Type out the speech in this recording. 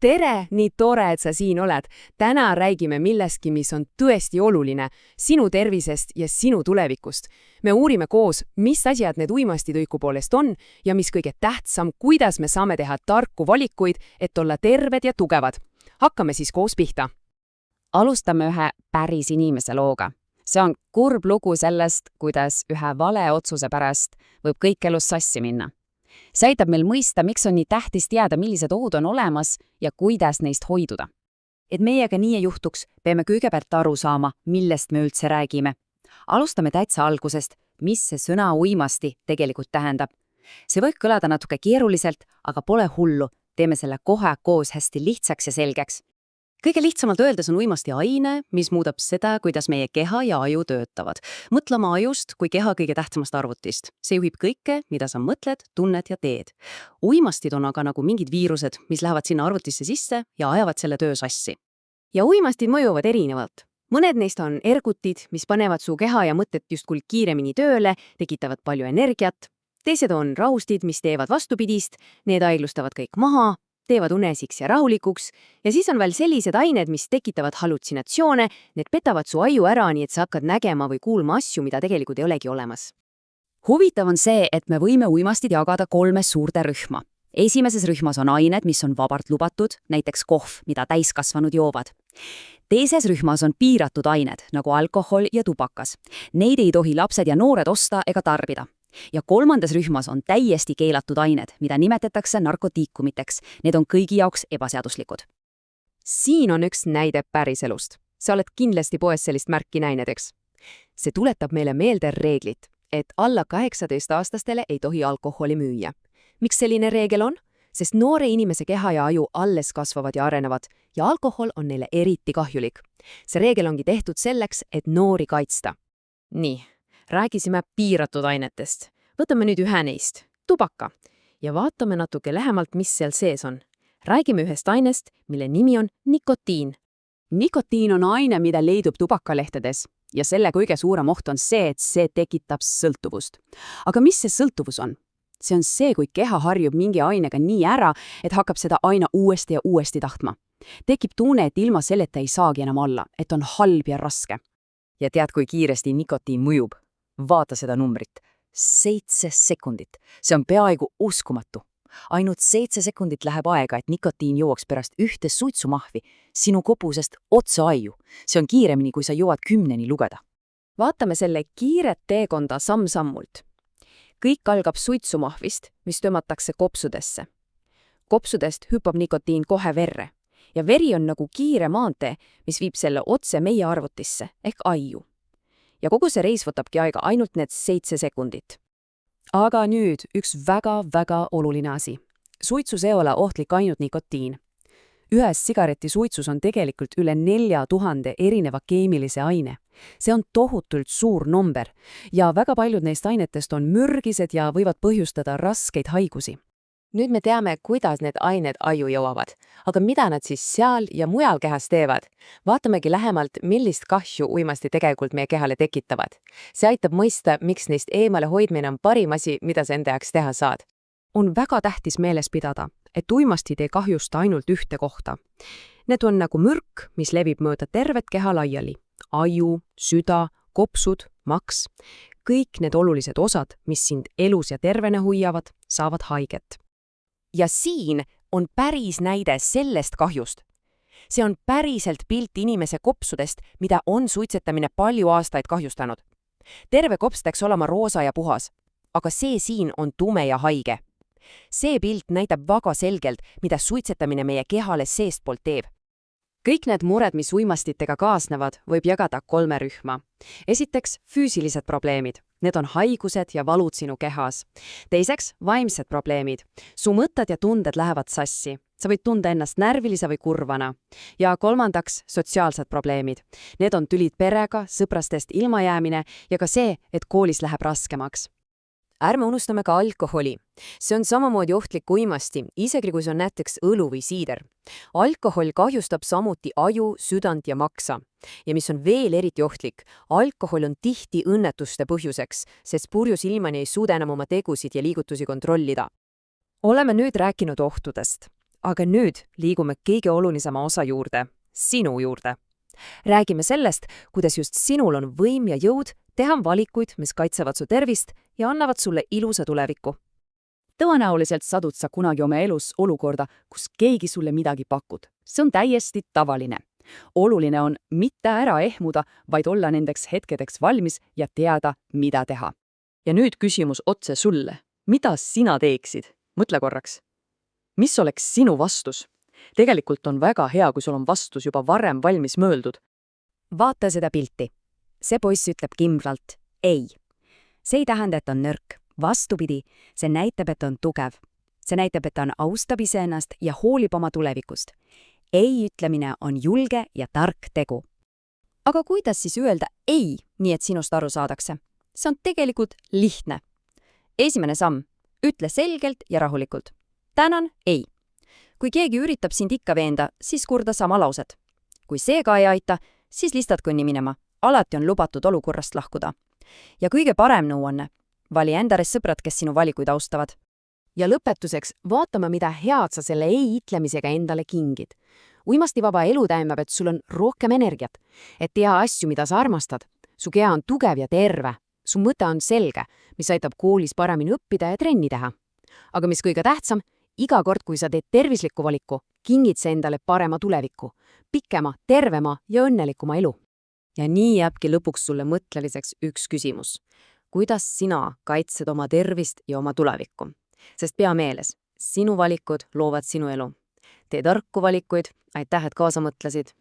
Tere, nii tore, et sa siin oled. Täna räägime millestki, mis on tõesti oluline, sinu tervisest ja sinu tulevikust. Me uurime koos, mis asjad need uimastid õigupoolest on ja mis kõige tähtsam, kuidas me saame teha tarku valikuid, et olla terved ja tugevad. Hakkame siis koos pihta. Alustame ühe päris inimese looga. See on kurb lugu sellest, kuidas ühe vale otsuse pärast võib kõik elus sassi minna. See aitab meil mõista, miks on nii tähtis teada, millised ohud on olemas ja kuidas neist hoiduda. Et meiega nii ei juhtuks, peame kõigepealt aru saama, millest me üldse räägime. Alustame täitsa algusest, mis see sõna uimasti tegelikult tähendab. See võib kõlada natuke keeruliselt, aga pole hullu, teeme selle kohe koos hästi lihtsaks ja selgeks. Kõige lihtsamalt öeldes on uimasti aine, mis muudab seda, kuidas meie keha ja aju töötavad. Mõtle oma ajust kui keha kõige tähtsamast arvutist. See juhib kõike, mida sa mõtled, tunned ja teed. Uimastid on aga nagu mingid viirused, mis lähevad sinna arvutisse sisse ja ajavad selle töö sassi. Ja uimastid mõjuvad erinevalt. Mõned neist on ergutid, mis panevad su keha ja mõtted justkui kiiremini tööle, tekitavad palju energiat. Teised on rahustid, mis teevad vastupidist, need aeglustavad kõik maha, teevad unesiks ja rahulikuks, ja siis on veel sellised ained, mis tekitavad hallutsinatsioone, need petavad su aju ära, nii et sa hakkad nägema või kuulma asju, mida tegelikult ei olegi olemas. Huvitav on see, et me võime uimastid jagada 3 suurde rühma. Esimeses rühmas on ained, mis on vabalt lubatud, näiteks kohv, mida täiskasvanud joovad. Teises rühmas on piiratud ained, nagu alkohol ja tubakas. Neid ei tohi lapsed ja noored osta ega tarbida. Ja 3. rühmas on täiesti keelatud ained, mida nimetatakse narkotiikumiteks. Need on kõigi jaoks ebaseaduslikud. Siin on üks näide päriselust. Sa oled kindlasti poes sellist märki näinedeks. See tuletab meile meelde reeglit, et alla 18-aastastele ei tohi alkoholi müüa. Miks selline reegel on? Sest noore inimese keha ja aju alles kasvavad ja arenevad ja alkohol on neile eriti kahjulik. See reegel ongi tehtud selleks, et noori kaitsta. Nii. Räägisime piiratud ainetest. Võtame nüüd ühe neist, tubaka, ja vaatame natuke lähemalt, mis seal sees on. Räägime ühest ainest, mille nimi on nikotiin. Nikotiin on aine, mida leidub tubakalehtedes ja selle kõige suurem oht on see, et see tekitab sõltuvust. Aga mis see sõltuvus on? See on see, kui keha harjub mingi ainega nii ära, et hakkab seda aina uuesti ja uuesti tahtma. Tekib tunne, et ilma selleta ei saagi enam olla, et on halb ja raske. Ja tead, kui kiiresti nikotiin mõjub? Vaata seda numbrit. 7 sekundit. See on peaaegu uskumatu. Ainult 7 sekundit läheb aega, et nikotiin jõuaks pärast ühte suitsumahvi sinu kopusest otsa aju. See on kiiremini, kui sa jõuad 10 lugeda. Vaatame selle kiiret teekonda samm-sammult. Kõik algab suitsumahvist, mis tõmmatakse kopsudesse. Kopsudest hüppab nikotiin kohe verre. Ja veri on nagu kiire maantee, mis viib selle otse meie arvutisse ehk aju. Ja kogu see reis võtabki aega ainult need 7 sekundit. Aga nüüd üks väga-väga oluline asi. Suitsus ei ole ohtlik ainult nikotiin. Ühes sigareti suitsus on tegelikult üle 4000 erineva keemilise aine. See on tohutult suur number ja väga paljud neist ainetest on mürgised ja võivad põhjustada raskeid haigusi. Nüüd me teame, kuidas need ained aju jõuavad, aga mida nad siis seal ja mujal kehas teevad? Vaatamegi lähemalt, millist kahju uimasti tegelikult meie kehale tekitavad. See aitab mõista, miks neist eemale hoidmine on parim asi, mida sa enda jaoks teha saad. On väga tähtis meeles pidada, et uimastid ei kahjusta ainult ühte kohta. Need on nagu mürk, mis levib mööda tervet keha laiali. Aju, süda, kopsud, maks. Kõik need olulised osad, mis sind elus ja tervena hoiavad, saavad haiget. Ja siin on päris näide sellest kahjust. See on päriselt pilt inimese kopsudest, mida on suitsetamine palju aastaid kahjustanud. Terve kops peaks olema roosa ja puhas, aga see siin on tume ja haige. See pilt näitab väga selgelt, mida suitsetamine meie kehale seestpoolt teeb. Kõik need mured, mis uimastitega kaasnevad, võib jagada 3 rühma. Esiteks, füüsilised probleemid. Need on haigused ja valud sinu kehas. Teiseks, vaimsed probleemid. Su mõtted ja tunded lähevad sassi. Sa võid tunda ennast närvilise või kurvana. Ja 3. sotsiaalsed probleemid. Need on tülid perega, sõprastest ilmajäämine ja ka see, et koolis läheb raskemaks. Ärme unustame ka alkoholi. See on samamoodi ohtlik uimasti, isegi kui see on näiteks õlu või siider. Alkohol kahjustab samuti aju, südant ja maksa. Ja mis on veel eriti ohtlik, alkohol on tihti õnnetuste põhjuseks, sest purjus ilmani ei suuda enam oma tegusid ja liigutusi kontrollida. Oleme nüüd rääkinud ohtudest. Aga nüüd liigume kõige olulisema osa juurde, sinu juurde. Räägime sellest, kuidas just sinul on võim ja jõud teha valikuid, mis kaitsevad su tervist ja annavad sulle ilusa tuleviku. Tõenäoliselt sadud sa kunagi oma elus olukorda, kus keegi sulle midagi pakud. See on täiesti tavaline. Oluline on mitte ära ehmuda, vaid olla nendeks hetkedeks valmis ja teada, mida teha. Ja nüüd küsimus otse sulle. Mida sina teeksid? Mõtle korraks. Mis oleks sinu vastus? Tegelikult on väga hea, kui sul on vastus juba varem valmis mõeldud. Vaata seda pilti. See poiss ütleb kimbralt ei. See ei tähenda, et ta on nõrk. Vastupidi, see näitab, et ta on tugev. See näitab, et ta austab iseennast ja hoolib oma tulevikust. Ei ütlemine on julge ja tark tegu. Aga kuidas siis öelda ei, nii et sinust aru saadakse? See on tegelikult lihtne. Esimene samm. Ütle selgelt ja rahulikult. Tänan, ei. Kui keegi üritab sind ikka veenda, siis kurda sama lauset. Kui see ka ei aita, siis listad kõnni minema. Alati on lubatud olukorrast lahkuda. Ja kõige parem nõuanne. Vali endares sõbrad, kes sinu valikuid austavad. Ja lõpetuseks vaatame, mida head sa selle ei ütlemisega endale kingid. Uimastivaba elu tähendab, et sul on rohkem energiat, et teha asju, mida sa armastad. Su keha on tugev ja terve. Su mõte on selge, mis aitab koolis paremini õppida ja trenni teha. Aga mis kõige tähtsam, iga kord, kui sa teed tervisliku valiku, kingid sa endale parema tuleviku, pikema, tervema ja õnnelikuma elu. Ja nii jääbki lõpuks sulle mõtleliseks üks küsimus. Kuidas sina kaitsed oma tervist ja oma tulevikku? Sest pea meeles, sinu valikud loovad sinu elu. Tee tarku valikuid, aitäh, et kaasa mõtlesid.